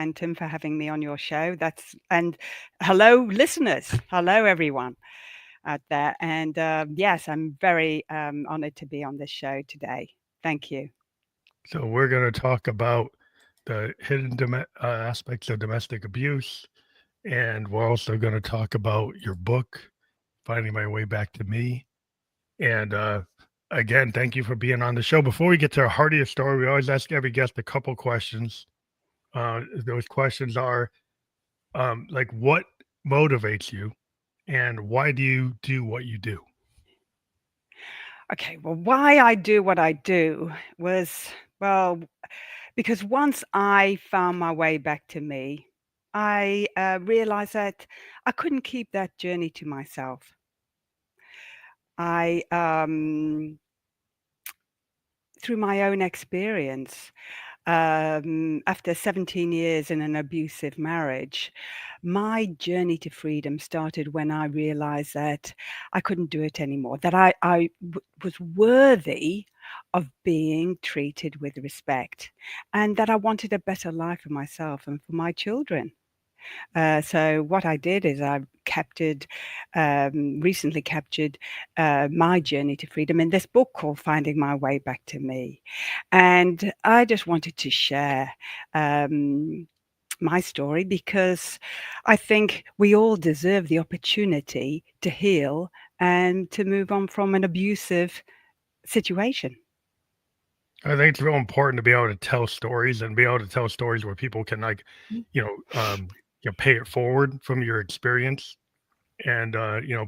and Tim for having me on your show. And hello, listeners. Hello, everyone out there. And yes, I'm very honored to be on this show today. Thank you. So we're going to talk about the hidden aspects of domestic abuse, and we're also going to talk about your book, Finding My Way Back to Me. And again, thank you for being on the show. Before we get to the heart of your story, we always ask every guest a couple questions. Those questions are like, what motivates you, and why do you do what you do? Okay, well, why I do what I do was, well, because once I found my way back to me, I realized that I couldn't keep that journey to myself. I, through my own experience, after 17 years in an abusive marriage, my journey to freedom started when I realized that I couldn't do it anymore, that was worthy of being treated with respect, and that I wanted a better life for myself and for my children. So what I did is I recently captured my journey to freedom in this book called Finding My Way Back to Me. And I just wanted to share my story because I think we all deserve the opportunity to heal and to move on from an abusive situation. I think it's real important to be able to tell stories and be able to tell stories where people can like, you know, pay it forward from your experience. And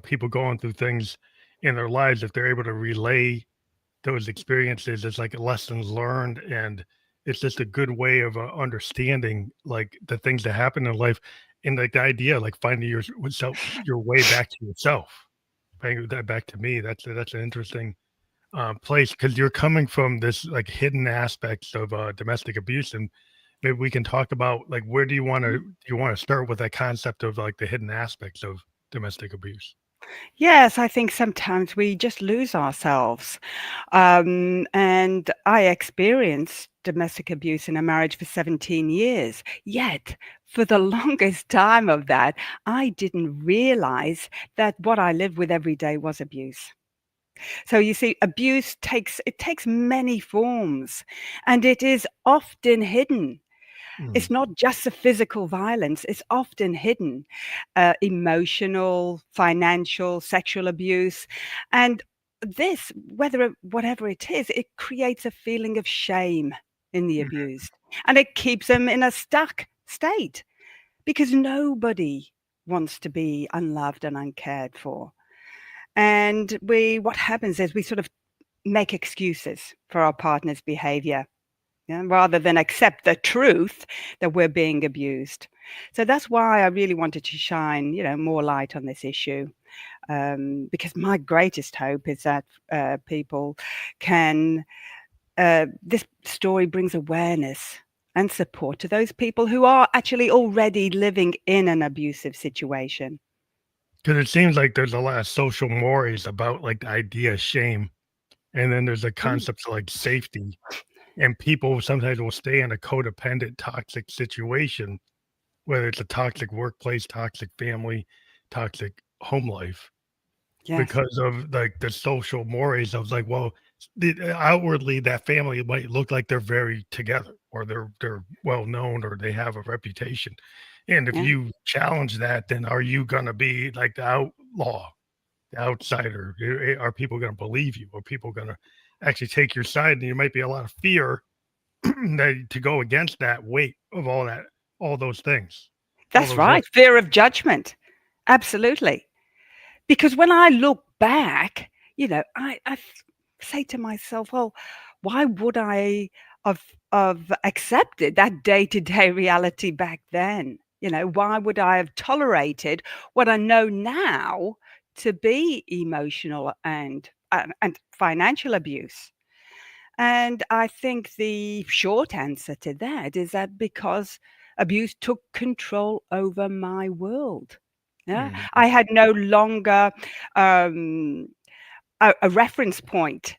people going through things in their lives, if they're able to relay those experiences, it's like lessons learned, and it's just a good way of understanding like the things that happen in life, and like the idea, like finding your way back to yourself, finding that back to me. That's an interesting place because you're coming from this like hidden aspects of domestic abuse, and maybe we can talk about like where do you want to start with that concept of like the hidden aspects of domestic abuse? Yes, I think sometimes we just lose ourselves. And I experienced domestic abuse in a marriage for 17 years. Yet, for the longest time of that, I didn't realize that what I lived with every day was abuse. So you see, abuse takes many forms, and it is often hidden. Mm. It's not just the physical violence, it's often hidden, emotional, financial, sexual abuse. And this, whatever it is, it creates a feeling of shame in the abused. And it keeps them in a stuck state because nobody wants to be unloved and uncared for. And what happens is we sort of make excuses for our partner's behavior, yeah, rather than accept the truth that we're being abused. So that's why I really wanted to shine, more light on this issue, because my greatest hope is that people can. This story brings awareness and support to those people who are actually already living in an abusive situation. Because it seems like there's a lot of social mores about like the idea of shame, and then there's a Mm, concept of like safety, and people sometimes will stay in a codependent, toxic situation, whether it's a toxic workplace, toxic family, toxic home life, yes. because of like the social mores of like, well, outwardly that family might look like they're very together, or they're well known, or they have a reputation. And if Yeah. you challenge that, then are you gonna be like the outlaw, the outsider? Are people gonna believe you? Are people gonna actually take your side? And there might be a lot of fear that to go against that weight of all those things, all That's those risks. right. Fear of judgment. Absolutely. Because when I look back, say to myself, well, why would I have accepted that day-to-day reality back then? Why would I have tolerated what I know now to be emotional and financial abuse? And I think the short answer to that is that because abuse took control over my world. Yeah, Mhm. I had no longer um, a reference point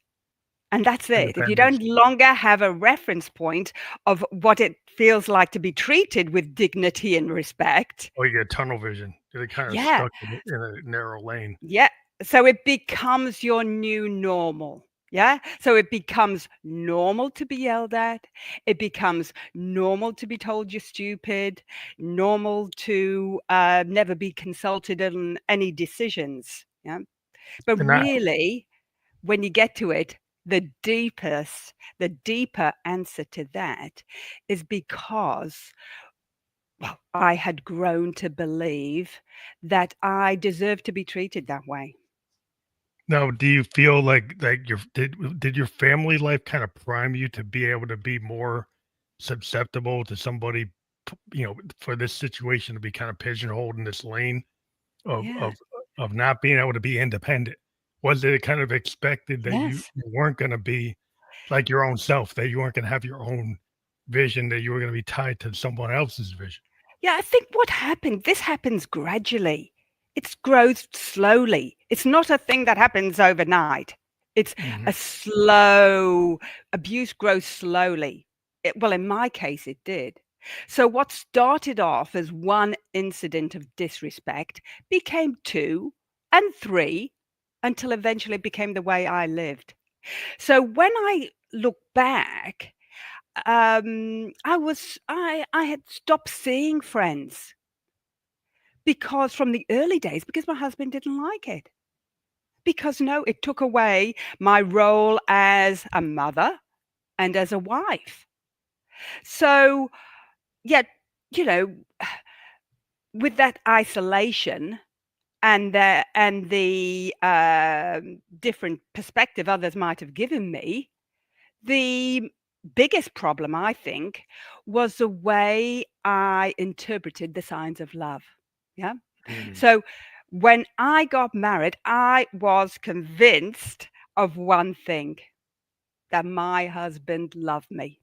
And that's it. If you independence. don't longer have a reference point of what it feels like to be treated with dignity and respect, Oh, you get tunnel vision. You're kind of yeah, stuck in a narrow lane. yeah. So it becomes your new normal. Yeah. So it becomes normal to be yelled at. It becomes normal to be told you're stupid, normal to never be consulted on any decisions. Yeah. But And that really, when you get to it, the deeper answer to that is because, well, I had grown to believe that I deserve to be treated that way. now, do you feel like your did your family life kind of prime you to be able to be more susceptible to somebody, for this situation to be kind of pigeonholed in this lane of Yeah. of of not being able to be independent? Was it kind of expected that you Yes. you weren't gonna be like your own self, that you weren't gonna have your own vision, that you were gonna be tied to someone else's vision? Yeah, I think what happened, this happens gradually. It grows slowly. It's not a thing that happens overnight. It's Mhm. a slow abuse grows slowly. Well, in my case, it did. So what started off as one incident of disrespect became two and three until eventually it became the way I lived. So when I look back, I had stopped seeing friends because from the early days, because my husband didn't like it. Because no, it took away my role as a mother and as a wife. So, yet, you know, with that isolation and the different perspective others might have given me, the biggest problem, I think, was the way I interpreted the signs of love. Yeah. Mm. So when I got married, I was convinced of one thing, that my husband loved me.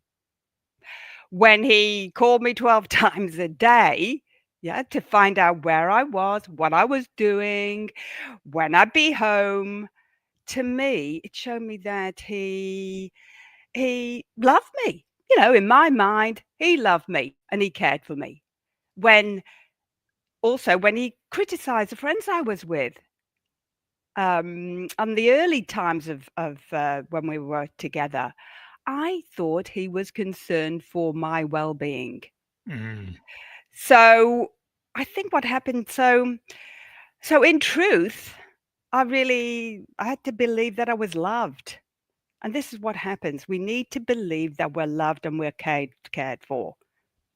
When he called me 12 times a day, yeah, to find out where I was, what I was doing, when I'd be home, to me, it showed me that he loved me. In my mind, he loved me and he cared for me. When Also, when he criticized the friends I was with, on the early times of when we were together, I thought he was concerned for my well-being. Mm. So, I think what happened so in truth, I had to believe that I was loved. And this is what happens. We need to believe that we're loved and we're cared for.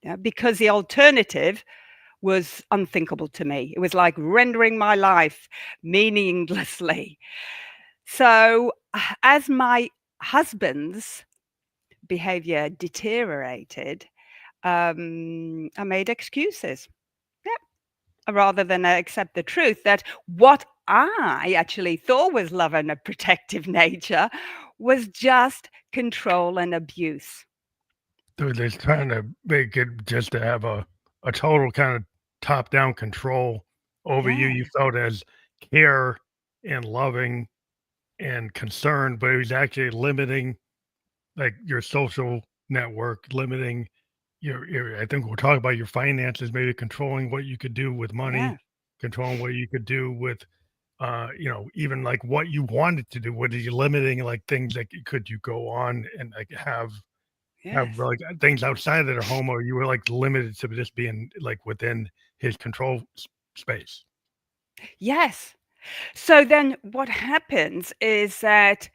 Yeah, because the alternative was unthinkable to me. It was like rendering my life meaninglessly. So, as my husband's behavior deteriorated, I made excuses. Yeah, rather than accept the truth that what I actually thought was love and a protective nature was just control and abuse. So they're trying to make it just to have a total kind of top-down control over you. Yeah, You felt as care and loving and concern, but it was actually limiting, like, your social network, limiting your I think we're talking about your finances, maybe controlling what you could do with money, yeah, controlling what you could do with, even, like, what you wanted to do. What are you limiting, like, things that could you go on and, like, have, yes, like, things outside of their home, or you were, like, limited to just being, like, within his control space? yes. So then what happens is that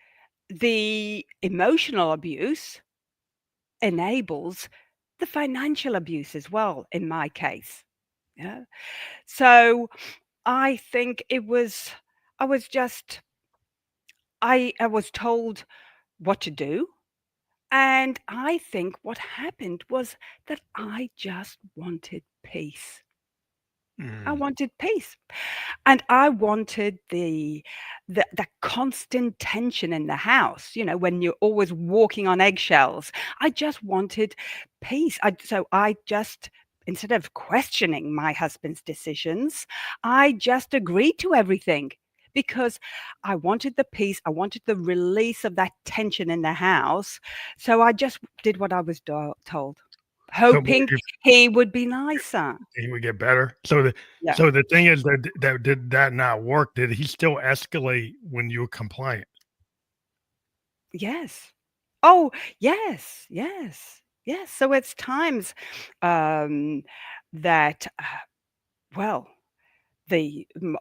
the emotional abuse enables the financial abuse as well, in my case. Yeah. So I think I was just, I was told what to do. And I think what happened was that I just wanted peace. I Mm. wanted peace. And I wanted the constant tension in the house, when you're always walking on eggshells. I just wanted peace. I just, instead of questioning my husband's decisions, I just agreed to everything because I wanted the peace. I wanted the release of that tension in the house. So I just did what I was told, So what hoping he would be nicer. he would get better. So the Yeah. so the thing is that did that not work? Did he still escalate when you were compliant? Yes. Oh, yes, yes, yes. So it's times um, that, well,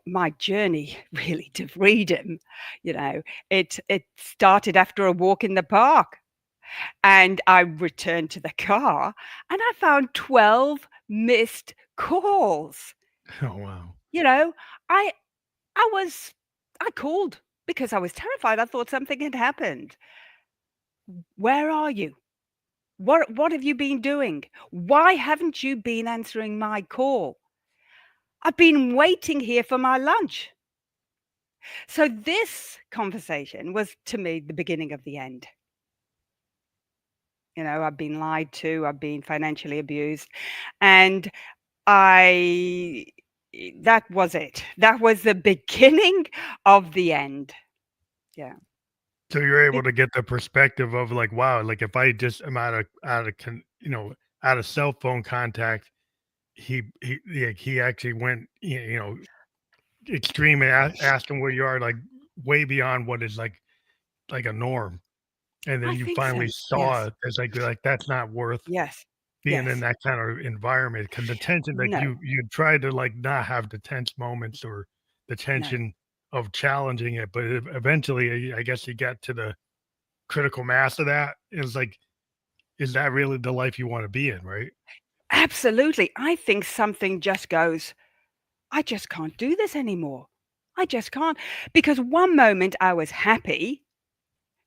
my journey really to freedom, you know, it started after a walk in the park, and I returned to the car, and I found 12 missed calls. Oh, wow. You know, I I was I called because I was terrified. I thought something had happened. Where are you? What have you been doing? Why haven't you been answering my call? I've been waiting here for my lunch. So this conversation was to me the beginning of the end. You know, I've been lied to, I've been financially abused, and I that was it. That was the beginning of the end. Yeah. So you're able It to get the perspective of like, wow, like if I just am out of cell phone contact, he actually went, extreme and asked him where you are, like way beyond what is like a norm. And then I you think finally so. saw Yes. it as like that's not worth Yes. being in Yes. that kind of environment because the tension, like No. you try to like not have the tense moments or the No. tension of challenging it, but eventually, I guess you get to the critical mass of that. It's like, is that really the life you want to be in, right? Absolutely. I think something just goes, I just can't do this anymore. I just can't. Because one moment I was happy,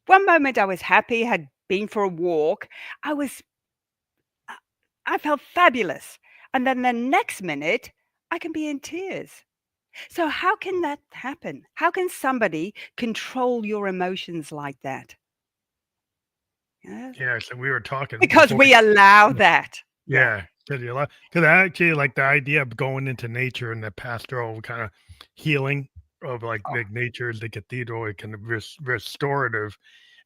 had been for a walk. I was, I I felt fabulous. And then the next minute, I can be in tears. So how can that happen? How can somebody control your emotions like that? Yeah. Yeah. So we were talking Because before. we allow that. Yeah. Yeah, because I actually like the idea of going into nature and the pastoral kind of healing of Oh, like nature is the cathedral, it can restorative.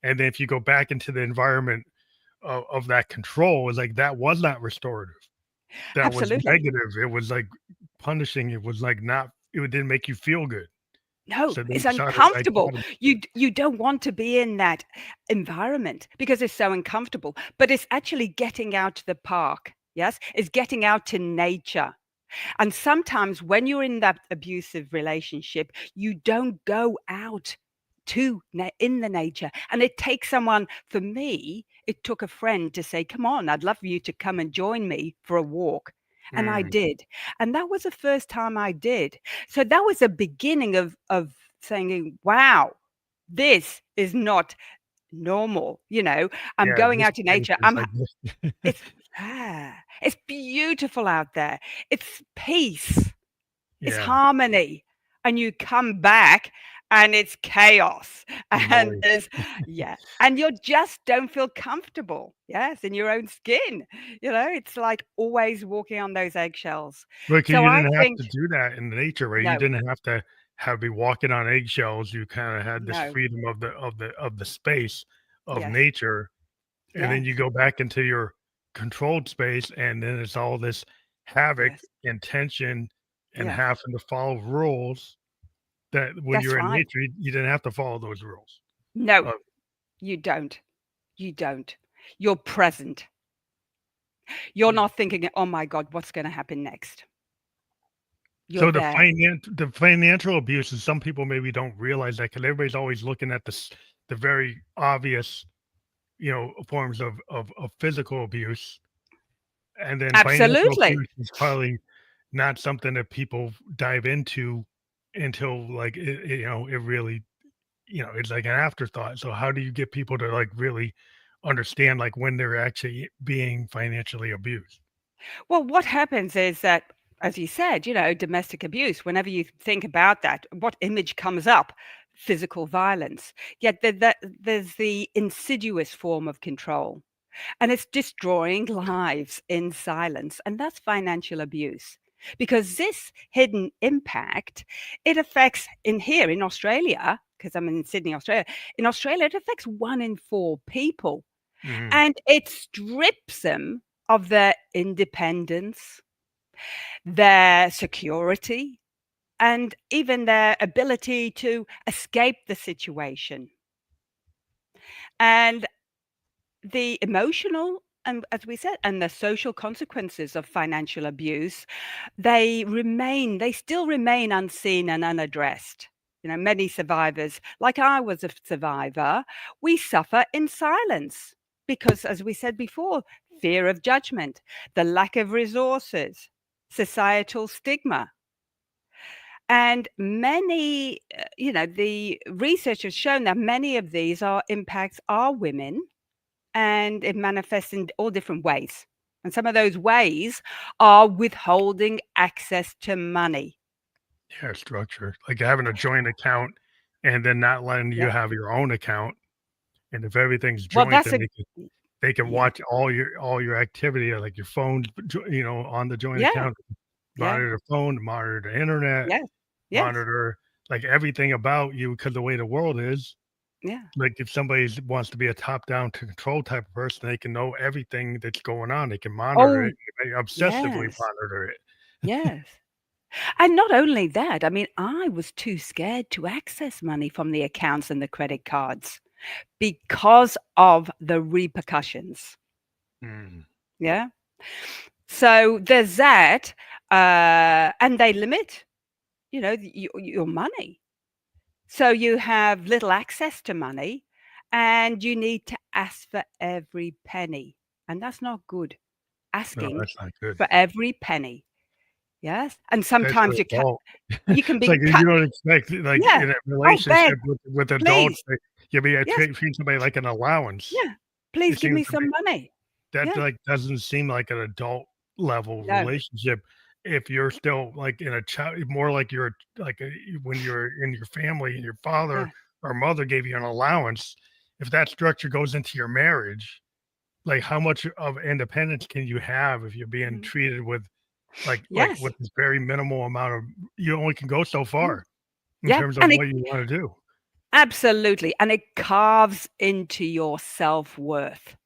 And then if you go back into the environment of that control, is like that was not restorative. That was absolutely. negative. It was like punishing. It was like not. It didn't make you feel good. No, So they it's started like, uncomfortable. You don't want to be in that environment because it's so uncomfortable, but it's actually getting out to the park, yes? It's getting out to nature. And sometimes when you're in that abusive relationship, you don't go out in the nature. And it takes someone, for me, it took a friend to say, come on, I'd love for you to come and join me for a walk. And I mm, did. And that was the first time I did. So that was a beginning of saying, wow, this is not normal. I'm yeah, going this out in place nature. is like this. It's yeah, it's beautiful out there. It's peace, it's Yeah, harmony, and you come back and it's chaos. And noise. there's yeah, and you just don't feel comfortable, yes, in your own skin. It's like always walking on those eggshells. Because So you I didn't have think to do that in nature, right? You no, didn't have to have be walking on eggshells. You kinda had this no, freedom of the space of yes, nature, and then yes, you go back into your controlled space, and then it's all this havoc yes, and tension and yes, having to follow rules that when that's you're in right. nature, you didn't have to follow those rules. No, Uh, you don't. You don't. You're present. You're mm. not thinking, "Oh my god, what's gonna happen next?" You're So there. the financial abuses, some people maybe don't realize that because everybody's always looking at the very obvious, forms of physical abuse, and then financial Absolutely. abuse is probably not something that people dive into until like it really, it's like an afterthought. So how do you get people to like really understand like when they're actually being financially abused? Well, what happens is that, as you said, domestic abuse, whenever you think about that, what image comes up? Physical violence. Yet there's the insidious form of control, and it's destroying lives in silence, and that's financial abuse. because this hidden impact, it affects in Australia, because I'm in Sydney, Australia. In Australia, it affects 1 in 4 people, Mm. and it strips them of their independence, their security, and even their ability to escape the situation. And the emotional and, as we said, and the social consequences of financial abuse, they still remain unseen and unaddressed. Many survivors, like I was a survivor, we suffer in silence because, as we said before, fear of judgment, the lack of resources, societal stigma. And the research has shown that many of these impacts are women, and it manifests in all different ways. And some of those ways are withholding access to money. Yeah, structure. Like having a joint account and then not letting you Yeah. have your own account. And if everything's Well, joint, that's then a they can yeah. watch all your activity, like your phone, on the joint Yeah. account, Yeah. monitor the phone, monitor the internet, Yes. Yes. monitor like everything about you because the way the world is. Yeah. Like if somebody wants to be a top-down control type of person, they can know everything that's going on. They can monitor Oh, it, they obsessively yes. monitor it. Yes. And not only that, I mean, I was too scared to access money from the accounts and the credit cards because of the repercussions. Mm. Yeah. So there's that, and they limit, your money. So you have little access to money, and you need to ask for every penny, and that's not good. No, Asking that's not good. for every penny, yes, and That's an sometimes adult. you can It's be like you cut. don't expect, like, Yeah. in a Oh, beg, relationship with adults, please. that you be Yes. treat somebody like an allowance. Yeah. Please It give seems me to be some money. that, Yeah. like, doesn't seem like an adult level No. relationship if you're still, like, in a child more like you're, like, when you're in your family and your father Yeah. or mother gave you an allowance, if that structure goes into your marriage, like, how much of independence can you have if you're being Mhm. treated with like Yes. with this very minimal amount of you only can go so Mm. far in Yeah, terms of and it what you wanna do. absolutely, and it carves into your self-worth.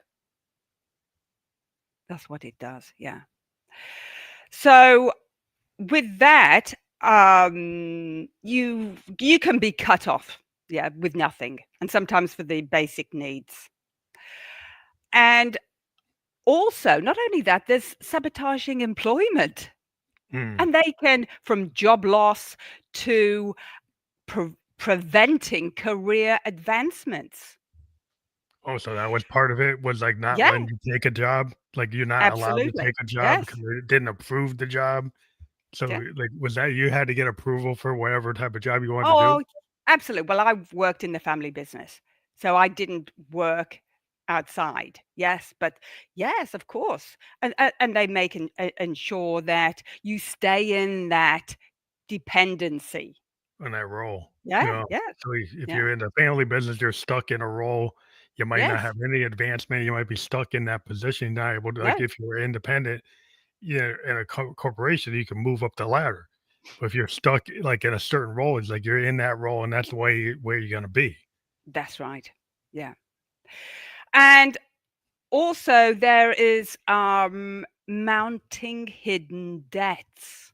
That's what it does, yeah. So, with that, you can be cut off, yeah, with nothing, and sometimes for the basic needs. And also, not only that, there's sabotaging employment, Mm. and they can from job loss to preventing career advancements. Oh, so that was part of it, was, like, not Yeah, letting you take a job? Like, you're not allowed to take absolutely. a job Yes. because they didn't approve the job? So, Yeah. like, was that you had to get approval for whatever type of job you wanted to do? Oh, absolutely. Well, I worked in the family business, so I didn't work outside. Yes, but yes, of course. And they make ensure that you stay in that dependency. In that role? Yeah, Yeah. yes, So, if yeah, you're in the family business, you're stuck in a role. You might not yes, have any advancement, you might be stuck in that position, not able to like, yes, if you were independent, yeah, in a corporation, you can move up the ladder. But if you're stuck, like, in a certain role, it's like you're in that role, and that's the way where you're gonna be. that's right. Yeah. And also there is mounting hidden debts.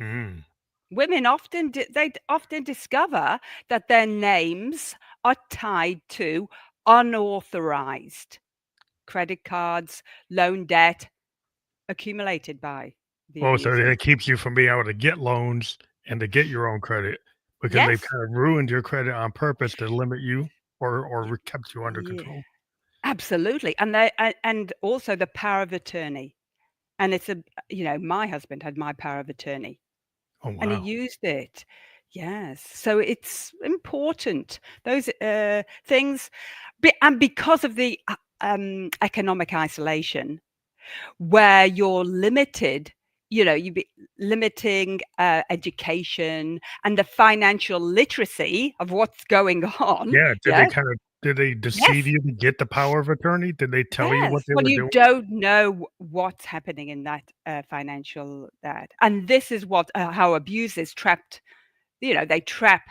Mm. Women they often discover that their names are tied to unauthorized credit cards, loan debt accumulated by the Oh, so abusers. it keeps you from being able to get loans and to get your own credit because they've Yes. kind of ruined your credit on purpose to limit you or Y- kept you under Yeah, control. absolutely. And also the power of attorney. And my husband had my power of attorney Oh, and he wow. used it. Yes. So it's important. Those things and because of the economic isolation where you're limited, you be limiting education and the financial literacy of what's going on. Yeah, did they Yes. kinda Did they deceive Yes. you to get the power of attorney? Did they tell you what Yes. they Well, were you doing? don't know what's happening in that financial that, and this is what how abuse is trapped. They trap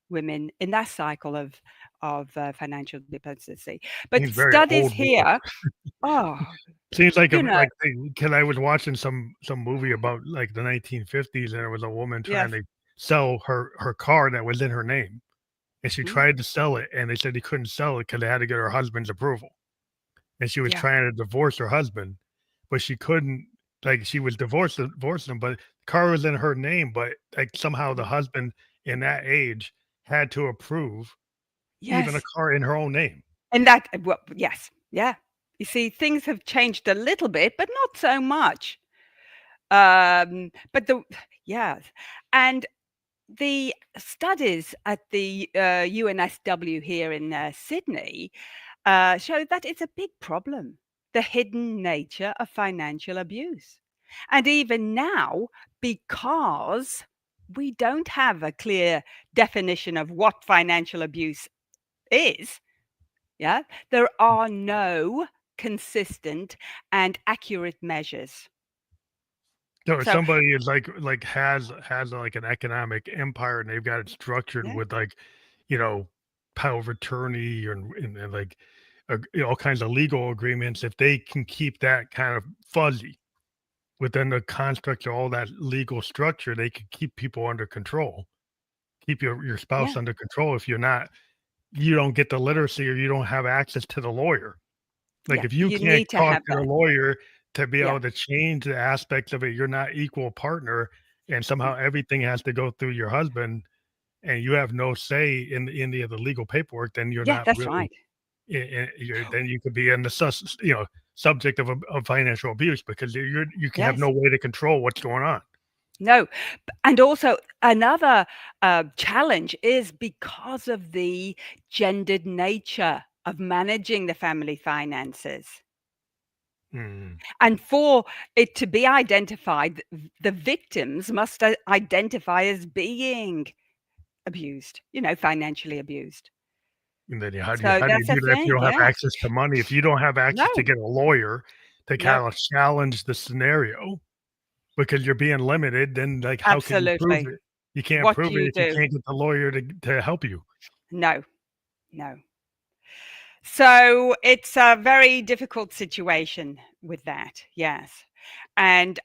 women in that cycle of financial dependency. But He's very studies old world. here, oh, Seems like you know, because I was watching some movie about like the 1950s, and there was a woman trying yes, to sell her car that was in her name, and she mhm, tried to sell it, and they said they couldn't sell it because they had to get her husband's approval, and she was yeah, trying to divorce her husband, but she couldn't. Like she was divorcing him, but the car was in her name, but like somehow the mhm, husband in that age had to approve even a yes, car in her own name. and that well, yes, yeah. You see, things have changed a little bit, but not so much. But the yes, and the studies at the UNSW here in Sydney show that it's a big problem, the hidden nature of financial abuse. And even now, because we don't have a clear definition of what financial abuse is, yeah, there are no consistent and accurate measures. So if So, somebody is has like an economic empire and they've got it structured yeah, with like, you know, power of attorney and like all kinds of legal agreements, if they can keep that kind of fuzzy within the construct of all that legal structure, they can keep people under control, keep your spouse yeah, under control. If you don't get the literacy or you don't have access to the lawyer. Like, yeah, if you you can't need to talk have to the that. lawyer to be Yeah. able to change the aspects of it, you're not equal partner, and somehow everything has to go through your husband, and you have no say in any of the legal paperwork, then you're Yeah, not that's really right. you're then you could be in the subject of financial abuse because you can have Yes. no way to control what's going on. No. And also another challenge is because of the gendered nature of managing the family finances. Mm, And for it to be identified, the victims must identify as being abused, financially abused. and then So how do you that's a do that if you thing. don't have Yes. access to money? If you don't have access to No, get a lawyer to no, kinda challenge the scenario because you're being limited, then, like, how can you prove absolutely. it? You can't What do prove it you if you do? can't get the lawyer to help you. No, no. So it's a very difficult situation with that, yes. And,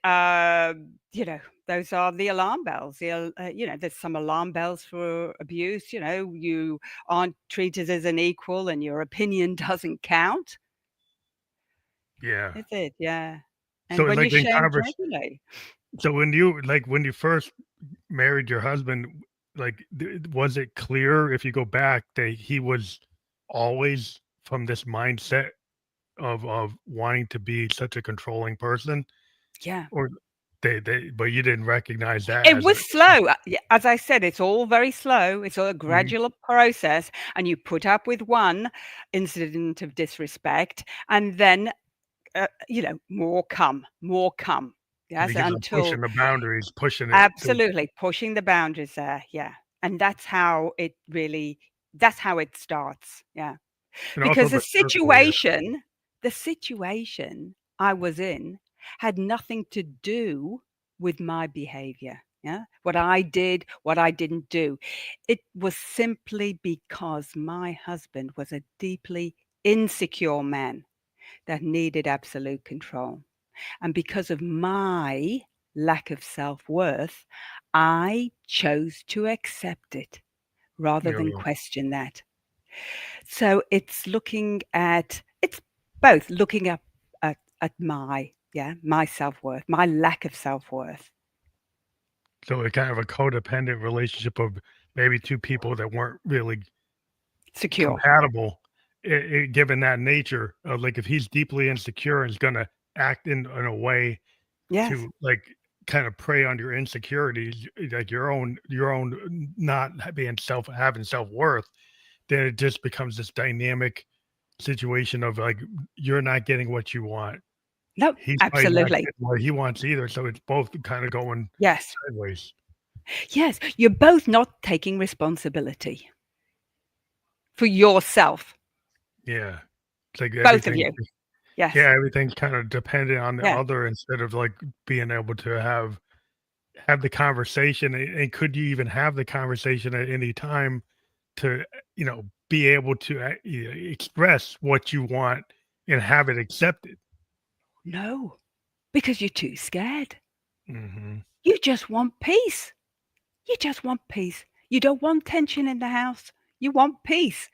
those are the alarm bells. There's some alarm bells for abuse. You aren't treated as an equal and your opinion doesn't count. Yeah. Is it? Yeah. And So, when you're like, in shamed convers regularly. so when you first married your husband, like, was it clear if you go back that he was always from this mindset of wanting to be such a controlling person? Yeah. Or they but you didn't recognize that It as a was slow. As I said, it's all very slow. It's all a Mhm. gradual process, and you put up with one incident of disrespect, and then more come. And Yes, he keeps on until pushing the boundaries, pushing it to absolutely pushing the boundaries there. Yeah. And that's how it starts. Yeah. and also Because the circle, yeah. the situation I was in had nothing to do with my behavior. Yeah. What I did, what I didn't do. It was simply because my husband was a deeply insecure man that needed absolute control. And because of my lack of self worth, I chose to accept it rather You than know, question that. So it's both looking up at my self worth, my lack of self worth. so a kind of a codependent relationship of maybe 2 people that weren't really Secure. compatible, given that nature of, like, if he's deeply insecure and is gonna act in a way Yes. to, like, kind of prey on your insecurities, like, your own not being having self-worth, then it just becomes this dynamic situation of, like, you're not getting what you want. No, He's probably not absolutely. getting what he wants either, so it's both kinda going Yes. sideways. Yes. You're both not taking responsibility. for yourself, Yeah. It's like both of everything. you. Yes. Yeah, everything's kind of dependent on the Yeah. other instead of like being able to have the conversation. And could you even have the conversation at any time to, be able to express what you want and have it accepted? No, because you're too scared. Hmm. You just want peace. You just want peace. You don't want tension in the house. You want peace.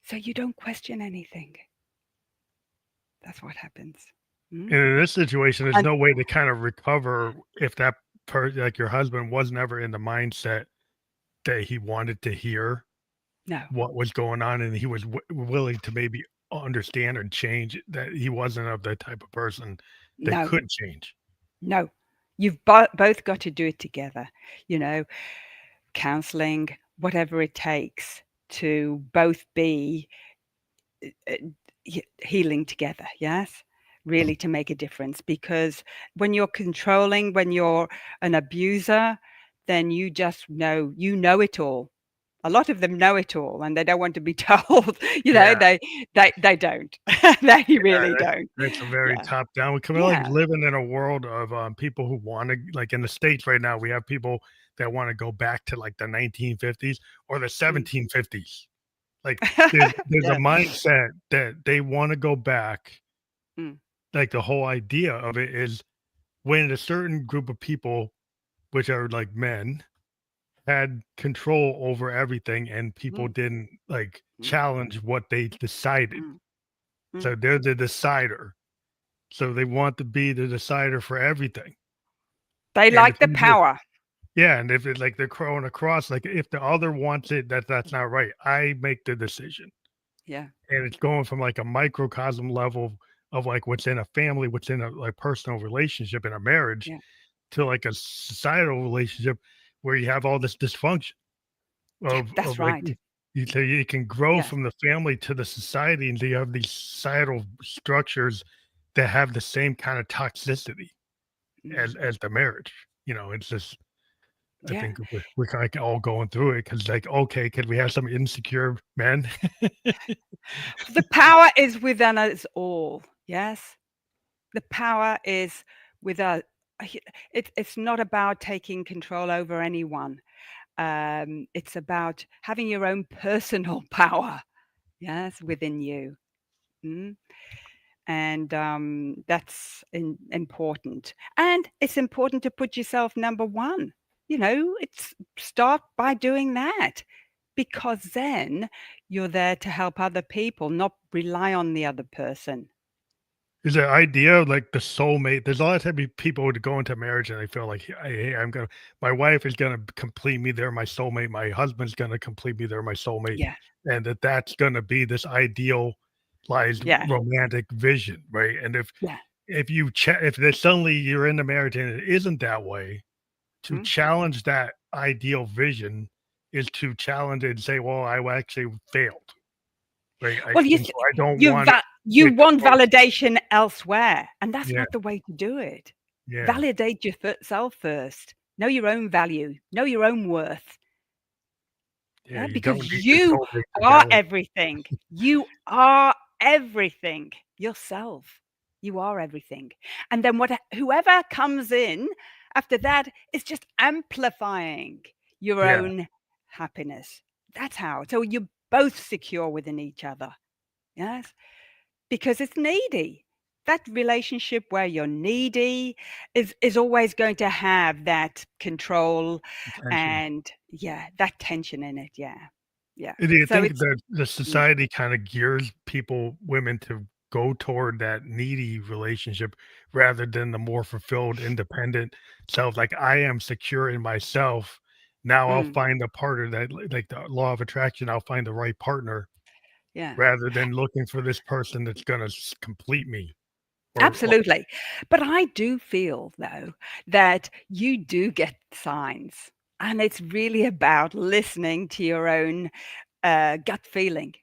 So you don't question anything. That's what happens. Mm? And in this situation, there's And no way to kind of recover if that like your husband was never in the mindset that he wanted to hear no, what was going on, and he was willing to maybe understand and change, that he wasn't of the type of person that no, could change. no. You've both got to do it together. You know, counseling, whatever it takes to both be uh, healing together. Yes. Really to make a difference, because when you're controlling, when you're an abuser, then you know it all. A lot of them know it all and they don't want to be told. Yeah, They don't. They yeah, really don't. that's a very Yeah. top down. We're like Yeah. living in a world of people who want to, like in the States right now, we have people that want to go back to like the 1950s or the Mm. 1750s. Like there's a Yeah. mindset that they want to go back. Mm, Like the whole idea of it is when a certain group of people, which are like men, had control over everything and people mm, didn't like mm, challenge what they decided. mm, mm. So they're the decider. So they want to be the decider for everything. They And if like the power. yeah, and if it's like they're crowing across, like if the other wants it, that's not right. I make the decision. Yeah. And it's going from like a microcosm level of like what's in a family, what's in a like personal relationship in a marriage, Yeah. to like a societal relationship where you have all this dysfunction Yeah. of That's like right. so you can grow Yes. from the family to the society, and you have these societal structures that have the same kind of toxicity Mm. as the marriage. It's just I Yeah. think we're kind of all going through it because like, okay, could we have some insecure men? The power is within us all. Yes. The power is with us. It's not about taking control over anyone. It's about having your own personal power. Yes, within you. Mm? And that's important. And it's important to put yourself number one. It's start by doing that, because then you're there to help other people, not rely on the other person. Is the idea of like the soulmate? There's a lot of time people would go into marriage and they feel like, hey, my wife is gonna complete me. They're my soulmate. My husband's gonna complete me. They're my soulmate, Yeah, and that's gonna be this idealized yeah, romantic vision, right? And yeah. if there's suddenly you're in the marriage and it isn't that way, to Mm. challenge that ideal vision is to challenge it and say, well, I actually failed, right? Well, And so I don't want you it to want go. validation elsewhere, and that's Yeah, not the way to do it. yeah, Validate yourself first. Know your own value. Know your own worth. yeah. Yeah, You don't because need your you soulmate to are validate. everything. You are everything yourself. You are everything. And then whoever comes in after that is just amplifying your Yeah, own happiness. That's how. So you're both secure within each other. Yes, because it's needy. That relationship where you're needy is always going to have that control attention. and, yeah, that tension in it. Yeah. Yeah. Do you So think it's that the mm, society kind of gears women to go toward that needy relationship rather than the more fulfilled, independent self? Like, I am secure in myself. Now I'll mm, find a partner that, like the law of attraction, I'll find the right partner yeah, rather than looking for this person that's going to complete me. Or absolutely. But I do feel, though, that you do get signs, and it's really about listening to your own gut feeling.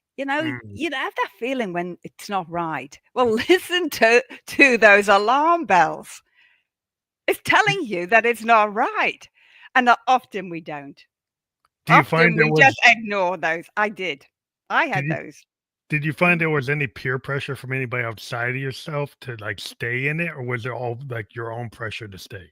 mm, You have that feeling when it's not right. Well, listen to those alarm bells. It's telling you that it's not right, and often we don't. Do you find Often there we just was ignore those. I did. I did had you those. did you find Mm. there was any peer pressure from anybody outside of yourself to, like, stay in it, or was it all, like, your own pressure to stay?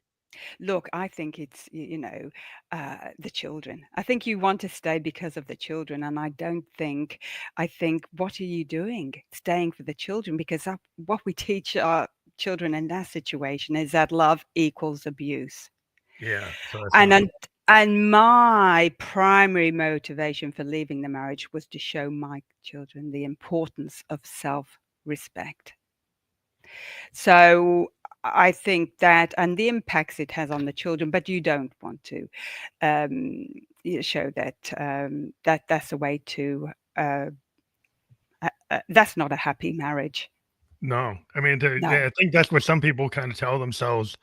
Look, I think it's, the children. I think you want to stay because of the children, and I think, "What are you doing staying for the children?" Because that what we teach our children in that situation is that love equals abuse. Yeah, so that's And not and and my primary motivation for leaving the marriage was to show my children the importance of self-respect. So, I think that and the impacts it has on the children, but you don't want to, um, show that, that's a way to, that's not a happy marriage. no. I mean, No. I think that's what some people kinda tell themselves,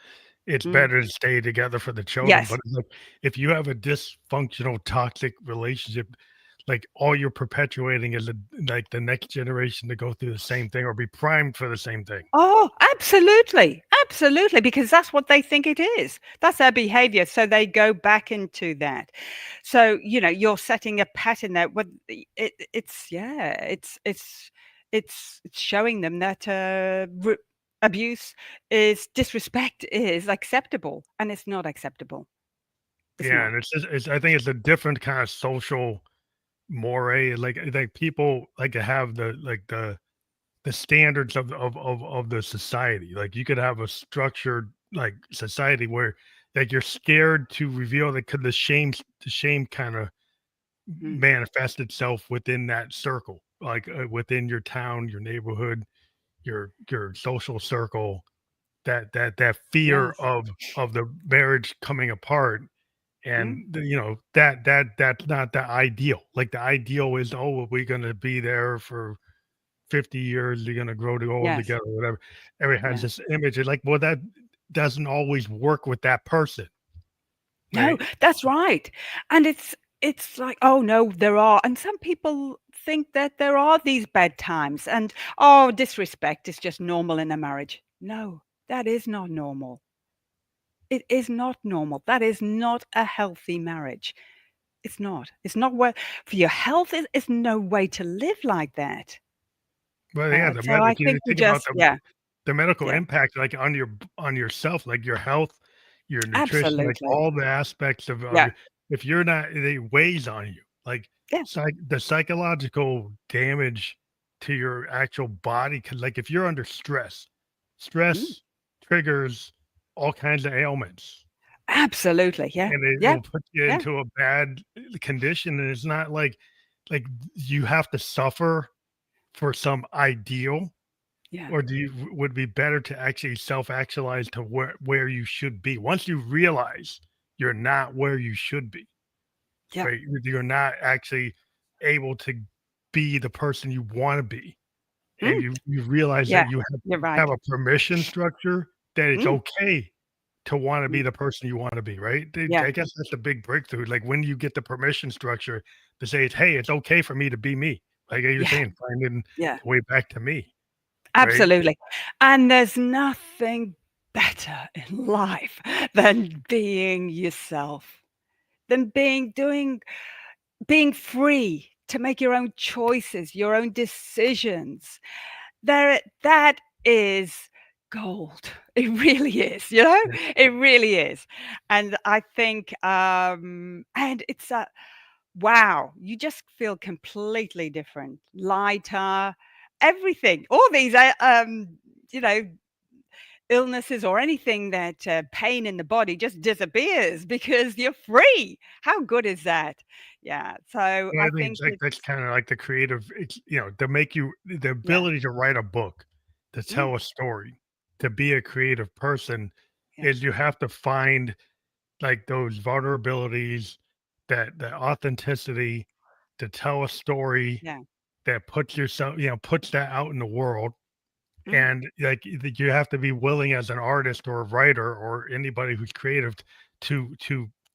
it's Mm. better to stay together for the children, Yes. but it's like, if you have a dysfunctional, toxic relationship, like, all you're perpetuating is, like, the next generation to go through the same thing or be primed for the same thing. Oh, absolutely, absolutely, because that's what they think it is. That's their behavior, so they go back into that. So, you're setting a pattern there. What it's yeah, it's showing them that abuse is disrespect is acceptable, and it's not acceptable. It's Yeah, not. and it's I think it's a different kinda social moray, like, people like to have the standards of the society. Like, you could have a structured, like, society where, like, you're scared to reveal that, 'cause the shame kinda Mm. manifest itself within that circle, like, within your town, your neighborhood, your social circle, that fear Yes. of the marriage coming apart, and Mm. that's not the ideal. Like, the ideal is, "Oh, well, we're gonna be there for 50 years, you're gonna grow to old Yes. together," whatever. Everyone has Yeah. this image, and like, well, that doesn't always work with that person, No, right? that's right. And it's like, "Oh, no, there are" and some people think that there are these bad times and, "Oh, disrespect is just normal in a marriage." No, that is not normal. It is not normal. That is not a healthy marriage. It's not. It's not where for your health, it's no way to live like that. Well, yeah, So I if you think you think about just yeah, the medical yeah, impact, like, on yourself, like, your health, your nutrition, like, absolutely. all the aspects of Yeah, your if you're not it weighs on you, like, yeah, the psychological damage to your actual body, 'cause, like, if you're under stress, mm, stress triggers all kinds of ailments. absolutely. Yeah, And it yeah, will put you yeah, into a bad condition, and it's not like you have to suffer for some ideal, yeah, or do you would it be better to actually self-actualize to where you should be? Once you realize you're not where you should be, yeah. right? You're not actually able to be the person you wanna be, and Mm, you realize yeah, that you you're have right. a permission structure, that it's Mm, okay to wanna be mm, the person you wanna be, right? yeah, I guess that's the big breakthrough, like, when you get the permission structure to say, "Hey, it's okay for me to be me." Like you're yeah, saying, finding yeah. the way back to me, right? Absolutely. And there's nothing better in life than being yourself, than being free to make your own choices, your own decisions. That is gold. It really is, you know? Yeah, It really is. And I think, and it's a wow, you just feel completely different, lighter, everything. All these, you know, illnesses or anything that pain in the body just disappears because you're free. How good is that? Yeah. So well, I I think think it's like that's it's kinda like the creative, to make you the yeah, ability to write a book, to mm, tell a story, to be a creative person, yeah, is you have to find, like, those vulnerabilities, that authenticity, to tell a story yeah, that puts yourself, puts that out in the world. mm, And, like, you have to be willing as an artist or a writer or anybody who's creative to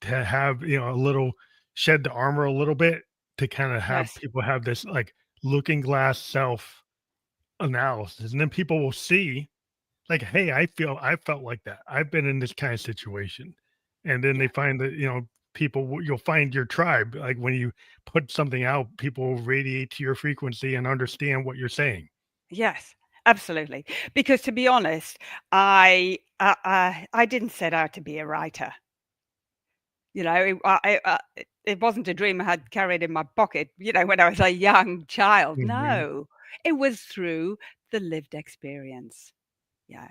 have, a little, shed the armor a little bit, to kinda have yes, people have this, like, looking glass self analysis, and then people will see, like, "Hey, I felt like that. I've been in this kind of situation." And then yeah, they find that, you'll find your tribe. Like when you put something out, people will radiate to your frequency and understand what you're saying. Yes, absolutely. Because to be honest, I didn't set out to be a writer. You know, it wasn't a dream I had carried in my pocket, when I was a young child. Hmm. No, it was through the lived experience. Yeah.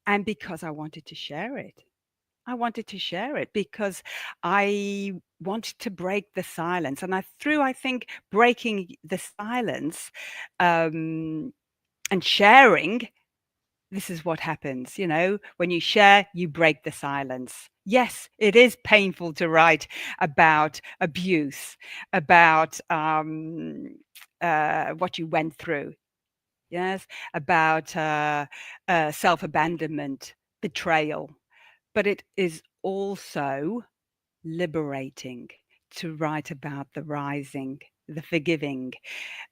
And because I wanted to share it. I wanted to share it because I wanted to break the silence. And I think, breaking the silence, um, and sharing, this is what happens. When you share, you break the silence. Yes, it is painful to write about abuse, about what you went through. Yes, about self abandonment, betrayal. But it is also liberating to write about the rising, the forgiving,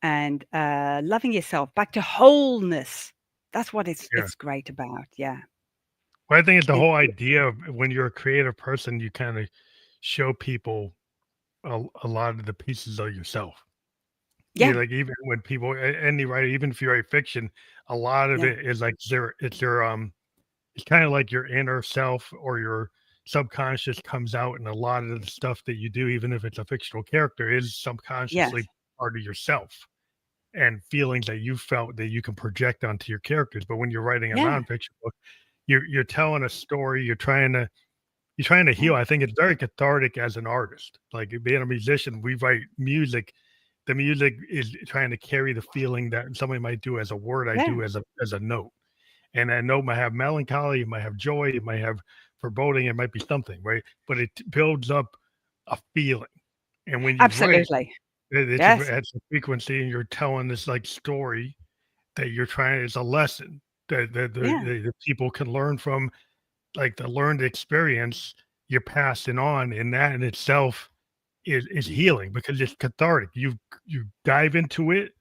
and loving yourself back to wholeness. That's what Yeah. it's great about. Yeah. Well, I think it's the It, whole idea of when you're a creative person, you kind of show people a lot of the pieces of yourself. yeah. Like even when people, any writer, even if you write fiction, a lot of Yeah. it is like it's kind of like your inner self or your subconscious comes out, and a lot of the stuff that you do, even if it's a fictional character, is Yes. subconsciously part of yourself and feelings that you felt that you can project onto your characters. But when you're writing a Yeah. nonfiction book, you're telling a story, you're trying to Yeah. heal. I think it's very cathartic as an artist. Like being a musician, we write music. The music is trying to carry the feeling that somebody might do as a word, I Yeah. do as a note. And that note might have melancholy, it might have joy, it might have foreboding, it might be something, right? But it builds up a feeling. And when you write, Absolutely. Yes. it's a frequency, and you're telling this like story that you're trying. It's a lesson that Yeah. the people can learn from, like the learned experience you're passing on, and that in itself is healing because it's cathartic. You dive into it,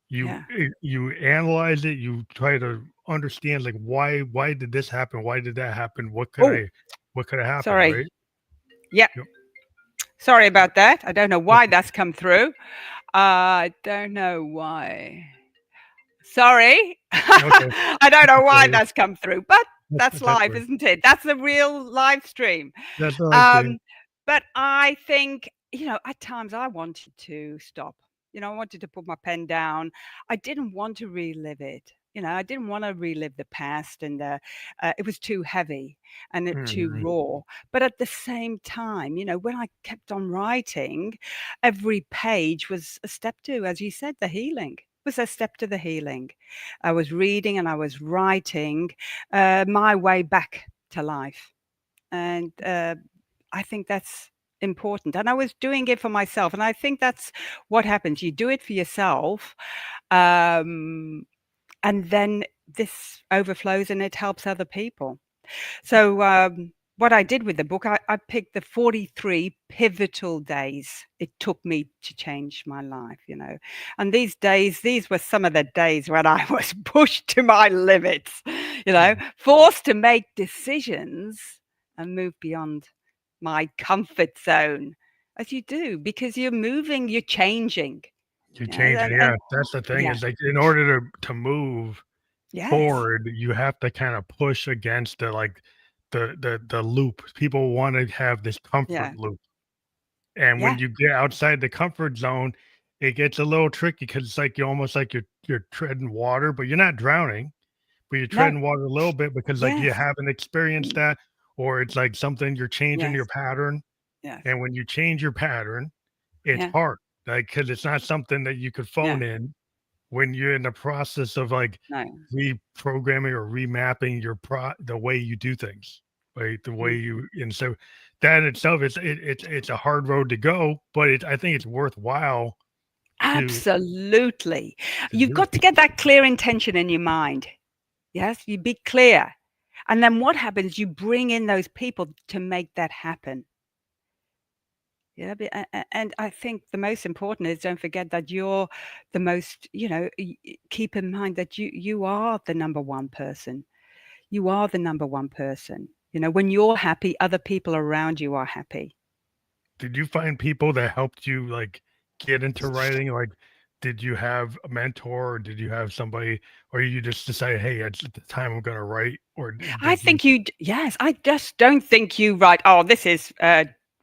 Yeah. you analyze it, you try to understand like why did this happen? Why did that happen? Oh, What could have happened, sorry. right? Yeah. Yep. Sorry about that. I don't know That's why that's come through. I don't know why. Sorry. okay. I don't That's know why okay. that's come through, but that's That's life, right. isn't it? That's the real live stream. That's what I see. Um, but I think, at times I wanted to stop. I wanted to put my pen down. I didn't want to relive it. I didn't want to relive the past, and it was too heavy and too Mhm. raw. But at the same time, when I kept on writing, every page was a step to, as you said, the healing. Was a step to the healing. I was reading and I was writing my way back to life. And I think that's important. And I was doing it for myself. And I think that's what happens. You do it for yourself. Um, and then this overflows and it helps other people. So, what I did with the book, I picked the 43 pivotal days it took me to change my life. And these were some of the days when I was pushed to my limits, Mhm. forced to make decisions and move beyond my comfort zone, as you do, because you're moving, you're changing. You Yeah. change it, And yeah. That's the thing yeah, is like in order to move yes, forward, you have to kind of push against the loop. People want to have this yeah, comfort loop. And when yeah, you get outside the comfort zone, it gets a little tricky because it's like you're almost like you're treading water, but you're not drowning, but you're no, treading water a little bit because like you yes, haven't experienced that, or it's like something you're changing your yes, pattern. yes, And when you change your pattern, it's yeah, hard, like because it's not something that you could yeah, phone in when you're in the process of like no. reprogramming or remapping the way you do things, right? The way Mm. you and so that in itself it's a hard road to go, but I think it's worthwhile to Absolutely. You've do got to it. get that clear intention in your mind. Yes, you be clear. And then what happens? You bring in those people to make that happen. Yeah, and I think the most important is don't forget that you're the most, keep in mind that you are the number one person. You are the number one person. When you're happy, other people around you are happy. did you find people that helped you like get into writing? Like, did you have a mentor, or did you have somebody, or you just decided, hey, it's the time I'm going to write, or I did you? think yes, I just don't think you write, oh, this is,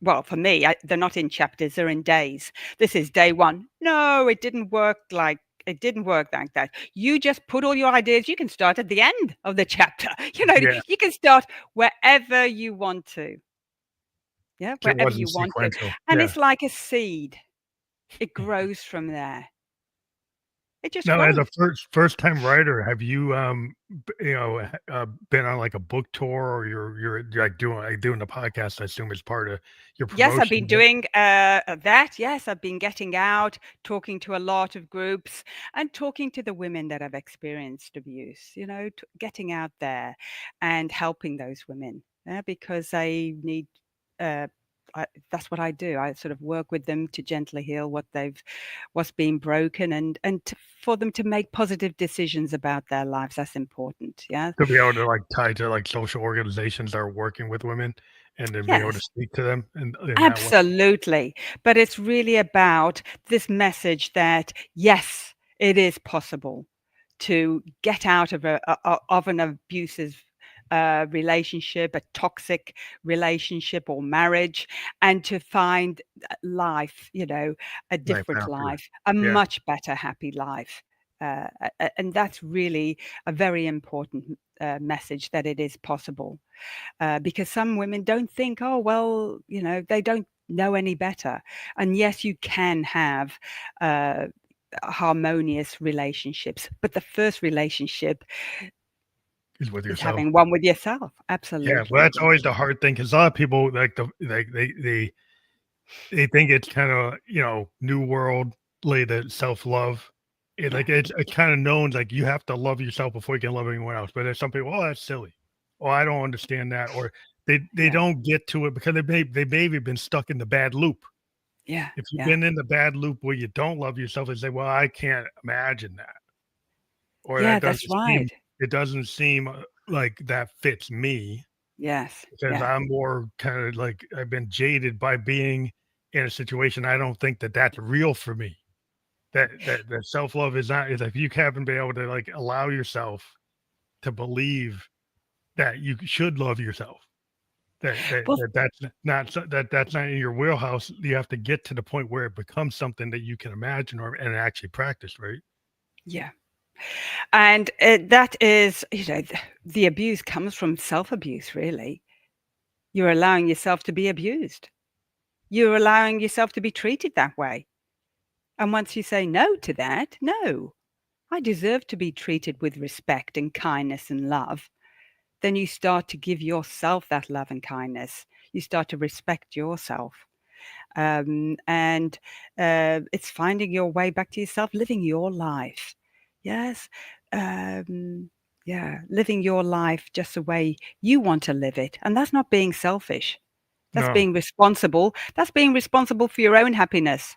well, for me, they're not in chapters, they're in days. This is day one. No, it didn't work like that. You just put all your ideas, you can start at the end of the chapter. Yeah, You can start wherever you want to. Yeah, it wherever wasn't you want to. sequential. And Yeah. it's like a seed. It grows from there. It just Now, as a grows. first time writer, have you been on like a book tour, or you're like doing the podcast? I assume is part of your Yes, I've promotion. been doing that. Yes, I've been getting out, talking to a lot of groups, and talking to the women that have experienced abuse. Getting out there and helping those women, because they need. Uh, that's what I do. I sort of work with them to gently heal what's been broken, and for them to make positive decisions about their lives. That's important. Yeah. To be able to like tie to like social organizations that are working with women, and then be able to Yes. speak to them in that way. Absolutely. But it's really about this message that, yes, it is possible to get out of of an abusive relationship, a toxic relationship or marriage, and to find life, a Life different after. life, a Yeah. much better, happy life. And that's really a very important message, that it is possible, because some women don't think, oh, well, they don't know any better. And yes, you can have uh, harmonious relationships, but the first relationship Is with is yourself. having one with yourself. Yeah, well, Absolutely. that's always the hard thing because a lot of people they think it's kind of new world the self love. Yeah. It's kind of known like you have to love yourself before you can love anyone else. But there's some people, oh, that's silly. Oh, I don't understand that, or they Yeah. don't get to it because they maybe been stuck in the bad loop. Yeah. If you've Yeah. been in the bad loop where you don't love yourself, and say, well, I can't imagine that, or Yeah. that That's doesn't seem right. it doesn't seem like that fits me Yes. because Yeah. I'm more kind of like I've been jaded by being in a situation. I don't think that that's real for me. That self love is not is if you haven't been able to like allow yourself to believe that you should love yourself. Well, That's not in your wheelhouse. You have to get to the point where it becomes something that you can imagine and actually practice, right? yeah. And that is, the abuse comes from self abuse, really. You're allowing yourself to be abused. You're allowing yourself to be treated that way. And once you say no to that, no, I deserve to be treated with respect and kindness and love, then you start to give yourself that love and kindness. You start to respect yourself. And it's finding your way back to yourself, living your life. Yes. Um, yeah. Living your life just the way you want to live it. And that's not being selfish. That's No, being responsible. That's being responsible for your own happiness.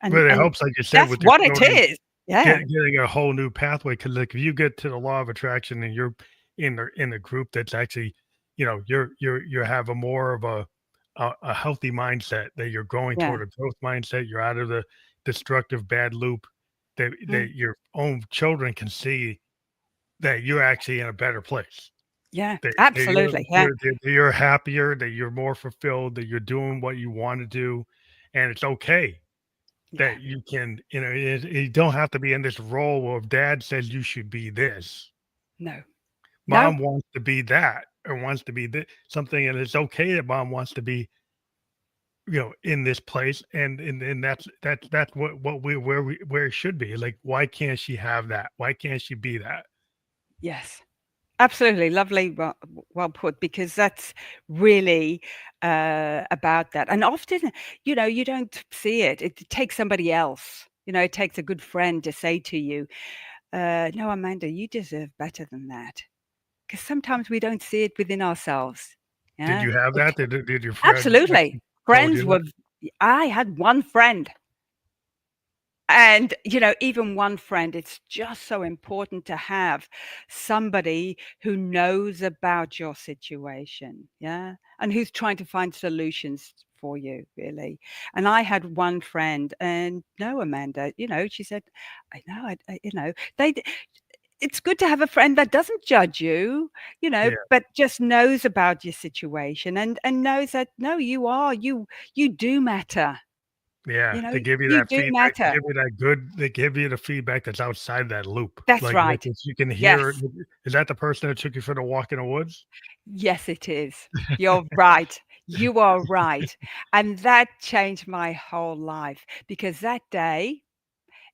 And but it and helps, like you said, that's with your what it children. is. Yeah. Getting a whole new pathway because like, if you get to the law of attraction and you're in the group that's actually, you have a more of a healthy mindset that you're going Yeah. toward a growth mindset, you're out of the destructive bad loop, Mm. that your own children can see that you're actually in a better place. Yeah. That Absolutely. Yeah. that you're happier, that you're more fulfilled, that you're doing what you wanna do, and it's okay Yeah. that you can, you don't have to be in this role where if dad says you should be this, No. No. mom wants to be that or wants to be something, and it's okay that mom wants to be, in this place, and that's what where it should be. Like, why can't she have that? Why can't she be that? Yes. Absolutely, lovely, well put, because that's really about that. And often, you don't see it. It takes somebody else. It takes a good friend to say to you, "No, Amanda, you deserve better than that." Because sometimes we don't see it within ourselves. Did Yeah, you have that? Did your friend absolutely. actually told you Friends that? were. I had one friend. And, even one friend, it's just so important to have somebody who knows about your situation, yeah, and who's trying to find solutions for you, really. And I had one friend, and no, Amanda, she said, I know, they it's good to have a friend that doesn't judge you, Yeah, but just knows about your situation and knows that no, you do matter. yeah. They give you You that do feedback. They matter. give you that good. They give you the feedback that's outside that loop. That's Like right. if you can hear. Yes. Is that the person that took you for the walk in the woods? Yes, it is. You're right. You are right. And that changed my whole life because that day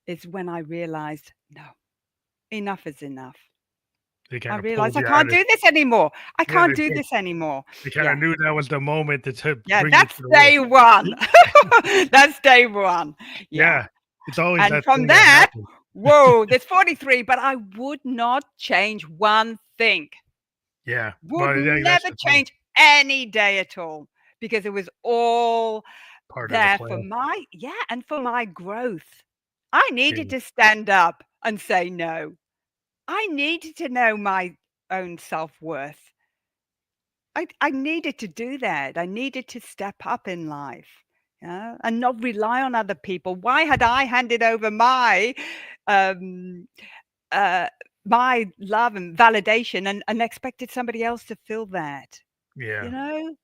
is when I realized, no, enough is enough. They I kind of realized pulled I you out can't of. do this anymore. I Yeah, can't do this anymore. they kind of Yeah. knew that was the moment to Yeah, bring you to that's the woods. day one. That's day one. Yeah. Yeah, it's always And that from thing that that, happens. whoa, there's 43, but I would not change one thing. Yeah, Would but yeah, that's never the thing. change any day at all because it was all Part of the there for plan. my and for my growth. I needed Yeah, to stand up and say no. I needed to know my own self-worth. I needed to do that. I needed to step up in life, and not rely on other people. Why had I handed over um, uh, my love and validation and expected somebody else to fill that? yeah.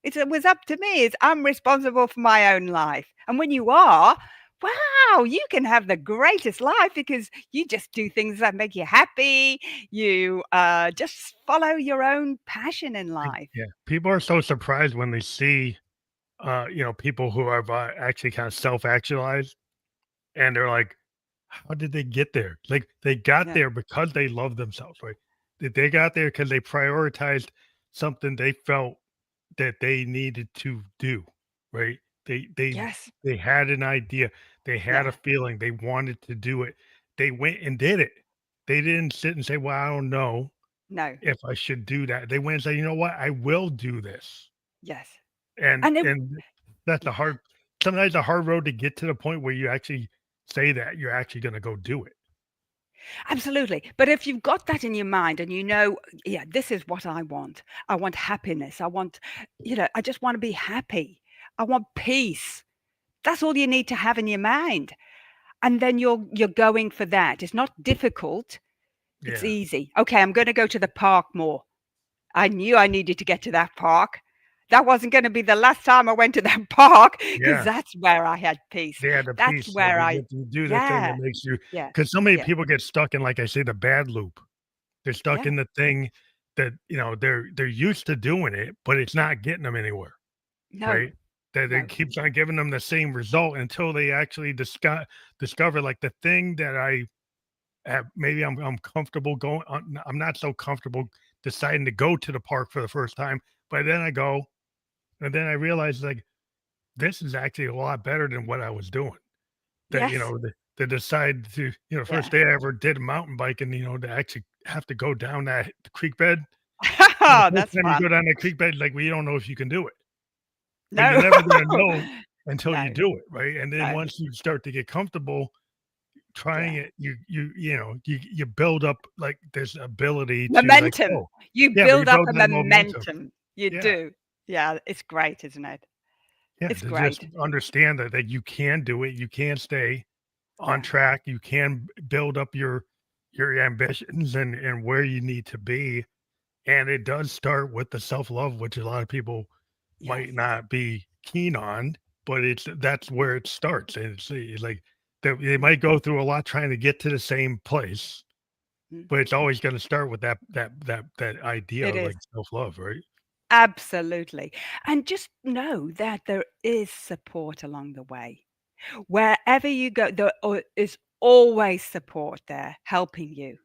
It was up to me. I'm responsible for my own life. And when you are, wow, you can have the greatest life because you just do things that make you happy. You just follow your own passion in life. Yeah, people are so surprised when they see, people who have, actually kinda self-actualized, and they're like, "How did they get there?" Like, they got Yeah. there because they love themselves, right? They got there because they prioritized something they felt that they needed to do, right? They they Yes. they had an idea, they had a Yeah. feeling, they wanted to do it. They went and did it. They didn't sit and say, "Well, I don't know No. if I should do that." They went and said, "You know what? I will do this." Yes. And And it and that's a yeah. hard sometimes a hard road to get to the point where you actually say that you're actually gonna go do it. Absolutely. But if you've got that in your mind and yeah, this is what I want. I want happiness. I just want to be happy. I want peace. That's all you need to have in your mind. And then you're going for that. It's not difficult. It's Yeah. easy. Okay, I'm going to go to the park more. I knew I needed to get to that park. That wasn't going to be the last time I went to that park because Yeah. that's where I had peace. They had the That's peace, like, where you I get to do the thing that yeah, makes you yeah, because so many yeah, people get stuck in, like I say, the bad loop. They're stuck yeah. in the thing that, they're used to doing it, but it's not getting them anywhere, No, right? That it no. keeps on giving them the same result until they actually discover, like, the thing that maybe I'm comfortable going on I'm not so comfortable deciding to go to the park for the first time, but then I go, and then I realize, like, this is actually a lot better than what I was doing. That, Yes. to decide to first Yeah. day I ever did mountain biking, to actually have to go down that creek bed. The first That's time you go fun. down that creek bed, like, well, you don't know if you can do it, but you're No. never gonna know until you No, do it, right? And then no. once you start to get comfortable trying Yeah. it, you build up, like, this ability to, like, Momentum. "Oh" You yeah, but you build up build a that momentum. momentum. You Yeah, do. Yeah, it's great, isn't it? yeah, It's to just great. understand that you can do it, you can stay on Yeah. track, you can build up your ambitions and where you need to be, and it does start with the self-love, which a lot of people Yes. might not be keen on, but that's where it starts, and it's like they Mm, might go through a lot trying to get to the same place, mm. but it's always gonna start with that idea It of, is. like, self-love, right? Absolutely. And just know that there is support along the way. Wherever you go, is always support there helping you.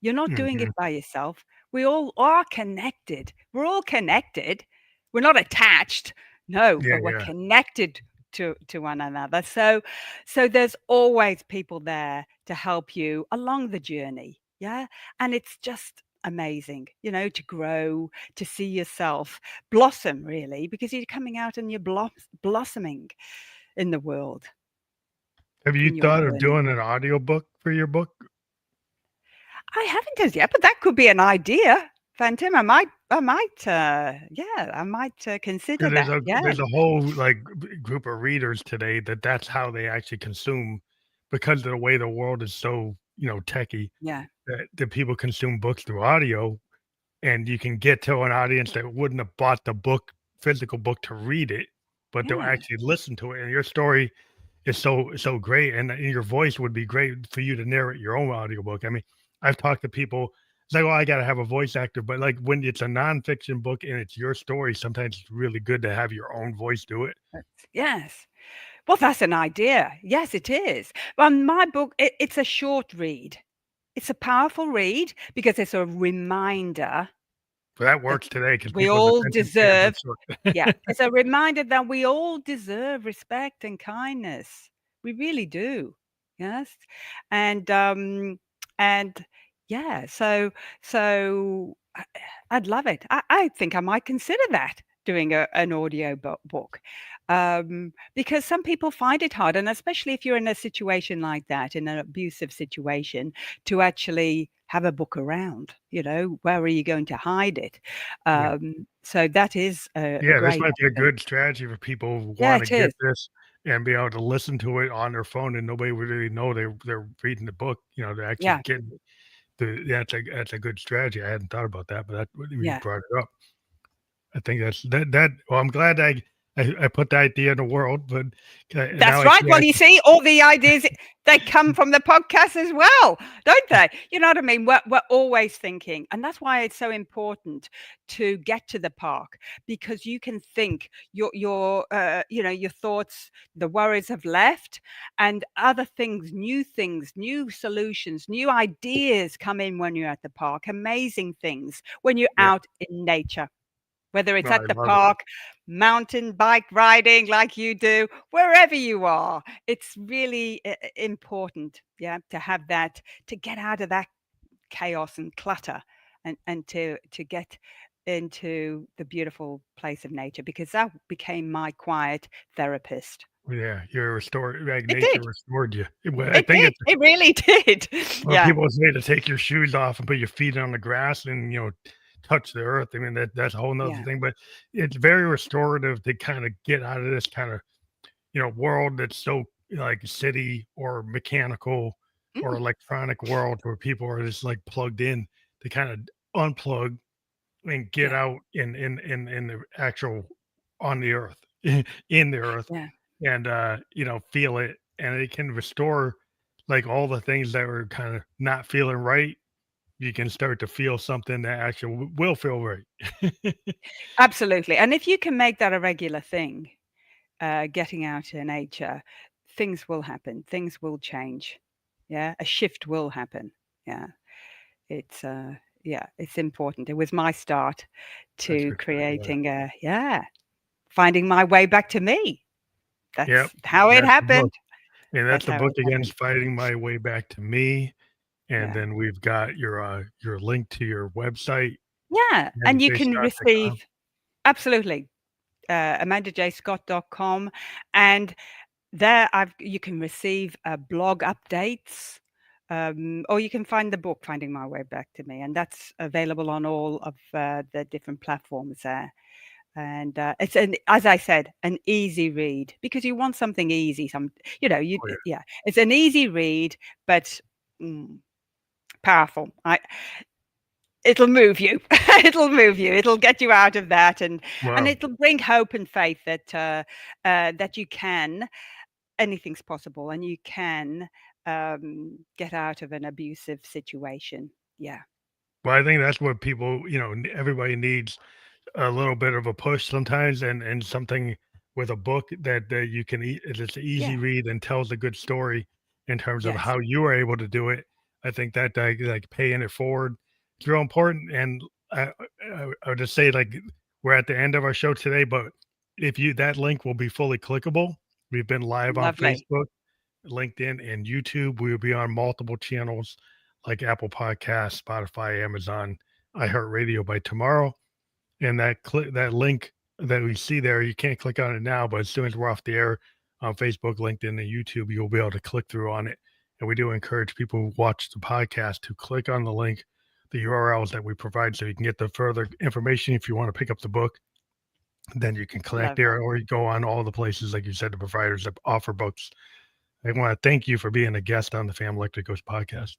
You're not doing Mhm. it by yourself. We all are connected. We're all connected. We're not attached. No, Yeah, but we're yeah. connected to one another. So there's always people there to help you along the journey. Yeah. And it's just amazing, to grow, to see yourself blossom really, because you're coming out and you're blossoming in the world Have you in your thought of journey. doing an audiobook for your book? I haven't as yet, but that could be an idea. Fantastic. I might consider Because there's that. a Yeah, there's a whole like group of readers today that's how they actually consume, because of the way the world is so techy, yeah, that people consume books through audio, and you can get to an audience that wouldn't have bought the physical book to read it, but they'll yeah, actually listen to it. And your story is so great, and your voice would be great for you to narrate your own audiobook. I mean, I've talked to people. It's like, well, I got to have a voice actor, but like when it's a nonfiction book and it's your story, sometimes it's really good to have your own voice do it. yes. Well, that's an idea. Yes, it is. Well, my book, it's a short read. It's a powerful read because it's a reminder But that that works today because we people's all attention spans are deserve. short. Yeah, it's a reminder that we all deserve respect and kindness. We really do. Yes. And and yeah, so I'd love it. I think I might consider that, doing an audio book. Because some people find it hard, and especially if you're in a situation like that, in an abusive situation, to actually have a book around, where are you going to hide it? Yeah. So that is a Yeah, this great might be a option. good strategy for people who Yeah, wanna it get is. this and be able to listen to it on their phone, and nobody would really know they're reading the book, they're actually Yeah, getting the yeah, that's a good strategy. I hadn't thought about that, but that when you yeah. brought it up, I think well, I'm glad I put the idea in the world, but, now That's I right. see Well, you see, all the ideas, they come from the podcast as well, don't they? You know what I mean? We're always thinking, and that's why it's so important to get to the park, because you can think your thoughts, the worries have left, and other things, new solutions, new ideas come in when you're at the park. Amazing things when you're yeah, out in nature. Whether it's no, I at the love it. park, mountain bike riding like you do, wherever you are, it's really important, yeah, to have that, to get out of that chaos and clutter, and to get into the beautiful place of nature, because that became my quiet therapist. Yeah, you're restored like, It nature did. restored you. Well, I It think did. it's It really did. when Yeah. people say to take your shoes off and put your feet on the grass and, touch the earth. I mean, that's a whole nother Yeah. thing, but it's very restorative to kinda get out of this kinda, world that's so, like, city or mechanical or Mm, electronic world where people are just, like, plugged in, to kinda unplug and get yeah. out in the actual on the earth, in the earth, Yeah. and, feel it, and it can restore, like, all the things that were kinda not feeling right. You can start to feel something that actually will feel right. Absolutely. And if you can make that a regular thing, getting out in nature, things will happen. Things will change. Yeah, a shift will happen. Yeah, it's it's important. It was my start That's to exactly right. finding my way back to me. Yep, That's how it that's the book, happened. and that's That's the how book it again, is happened. Fighting My Way Back to Me, and Yeah, then we've got your link to your website, yeah, and you can amandajscott.com. receive absolutely amandajscott.com, and there, you can receive, blog updates, or you can find the book, Finding My Way Back to Me, and that's available on all of, the different platforms there. And, it's as I said, an easy read, because you want something easy, Oh, yeah. yeah, it's an easy read, but, mm, powerful. It'll move you. It'll move you. It'll get you out of that, and Wow. it'll bring hope and faith that, that you can, anything's possible, and you can get out of an abusive situation. Yeah. Well, I think that's what people, everybody needs a little bit of a push sometimes, and something with a book that you can it's an easy Yeah. read and tells a good story in terms of Yes. how you were able to do it. I think that like paying it forward is real important. And I would just say, like, we're at the end of our show today, but if you that link will be fully clickable. We've been live on Lovely. Facebook, LinkedIn, and YouTube. We will be on multiple channels like Apple Podcasts, Spotify, Amazon, iHeartRadio by tomorrow. And that link that we see there, you can't click on it now, but as soon as we're off the air on Facebook, LinkedIn, and YouTube, you'll be able to click through on it. And we do encourage people who watch the podcast to click on the link the URLs that we provide so you can get the further information if you want to pick up the book. Then you can collect there, Lovely. or you go on all the places, like you said, the providers that offer books. I want to thank you for being a guest on the Family Electric Ghost podcast.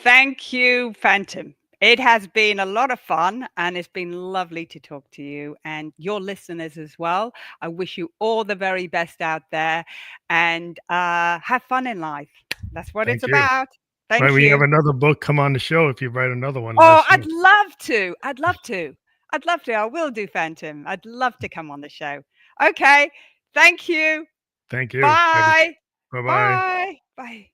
Thank you, Phantom. It has been a lot of fun and it's been lovely to talk to you and your listeners as well. I wish you all the very best out there and have fun in life. That's what it's Thank you. about. Right, Thank when you have you. another book, come on the show. If you write another one, let Oh, us I'd know. love to. I'd love to. I'd love to. I will do, Phantom. I'd love to come on the show. Okay. Thank you. Thank you. Bye. Bye bye. Bye. Bye.